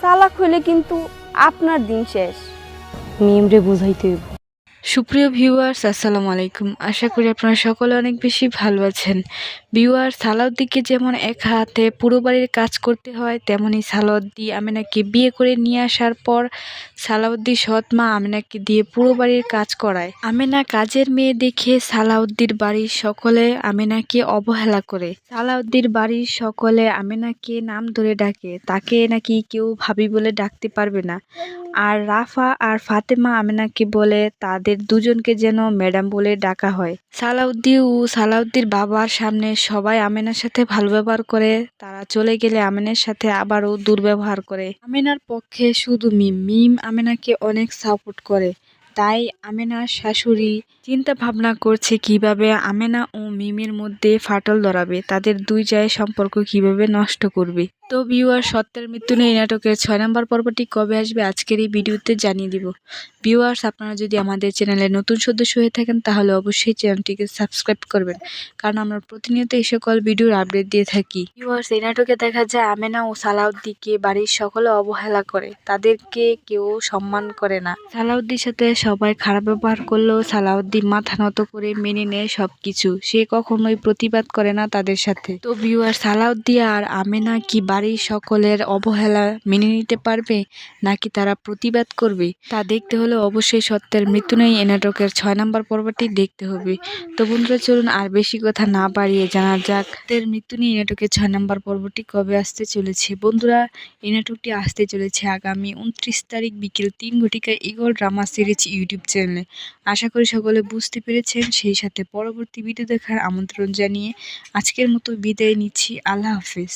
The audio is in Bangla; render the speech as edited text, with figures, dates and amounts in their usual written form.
চালাক হইলে কিন্তু আপনার দিন শেষ। মিমরে বুঝাইতে হইব। সুপ্রিয় ভিউয়ার্স, আসসালামু আলাইকুম। আশা করি আপনারা সকলে অনেক বেশি ভালো আছেন। ভিউয়ার্স, সালাউদ্দিকে যেমন এক হাতে পুরো বাড়ির কাজ করতে হয়, তেমনি সালাউদ্দি আমেনাকে বিয়ে করে নিয়ে আসার পর সালাউদ্দির সৎ মা আমেনাকে দিয়ে পুরো বাড়ির কাজ করায়। আমেনা কাজের মেয়ে দেখে সালাউদ্দির বাড়ির সকলে আমেনাকে অবহেলা করে। সালাউদ্দির বাড়ির সকলে আমেনাকে নাম ধরে ডাকে, তাকে নাকি কেউ ভাবি বলে ডাকতে পারবে না। আর রাফা আর ফাতেমা আমেনাকে বলে তাদের দুজনকে যেন ম্যাডাম বলে ডাকা হয়। সালাউদ্দি ও সালাউদ্দির বাবার সামনে সবাই আমেনার সাথে ভালো ব্যবহার করে, তারা চলে গেলে আমেনার সাথে আবারও দুর্ব্যবহার করে। আমেনার পক্ষে শুধু মিম আমেনাকে অনেক সাপোর্ট করে। তাই আমেনার শাশুড়ি চিন্তা ভাবনা করছে কিভাবে আমেনা ও মিমের মধ্যে ফাটল ধরাবে, তাদের দুই জায়ের সম্পর্ক কিভাবে নষ্ট করবে। তো ভিউয়ার, সত্যের মৃত্যু নেই নাটকের 6 নম্বর পর্বটি কবে আসবে আজকের এই ভিডিওতে জানিয়ে দিব। ভিউয়ার্স, আপনারা যদি আমাদের চ্যানেলে নতুন সদস্য হয়ে থাকেন তাহলে অবশ্যই চ্যানেলটিকে সাবস্ক্রাইব করবেন, কারণ আমরা প্রতিনিয়ত এই সকল ভিডিওর আপডেট দিয়ে থাকি। ভিউয়ার্স, এই নাটকে দেখা যায় আমেনা ও সালাউদ্দিকে বাড়ির সকলে অবহেলা করে, তাদেরকে কেউ সম্মান করে না। সালাউদ্দির সাথে সবাই খারাপ ব্যবহার করলেও সালাউদ্দি মাথা নত করে মেনে নেয় সবকিছু, সে কখনোই প্রতিবাদ করে না তাদের সাথে। তো ভিউয়ার, সালাউদ্দি আর আমেনা কি বাড়ির সকলের অবহেলা মেনে নিতে পারবে, নাকি তারা প্রতিবাদ করবে, তা দেখতে হলে অবশ্যই সত্যের মৃত্যু নেই এ নাটকের 6 নম্বর পর্বটি দেখতে হবে। তো বন্ধুরা, চলুন আর বেশি কথা না বাড়িয়ে জানা যাক সত্যের মৃত্যু নেই এই নাটকের 6 নম্বর পর্বটি কবে আসতে চলেছে। বন্ধুরা, এই নাটকটি আসতে চলেছে আগামী 29 তারিখ বিকেল 3 ঘটিকায় ঈগল ড্রামা সিরিজ ইউটিউব চ্যানেলে। আশা করি সকলে বুঝতে পেরেছেন, সেই সাথে পরবর্তী ভিডিও দেখার আমন্ত্রণ জানিয়ে আজকের মতো বিদায় নিচ্ছি। আল্লাহ হাফেজ।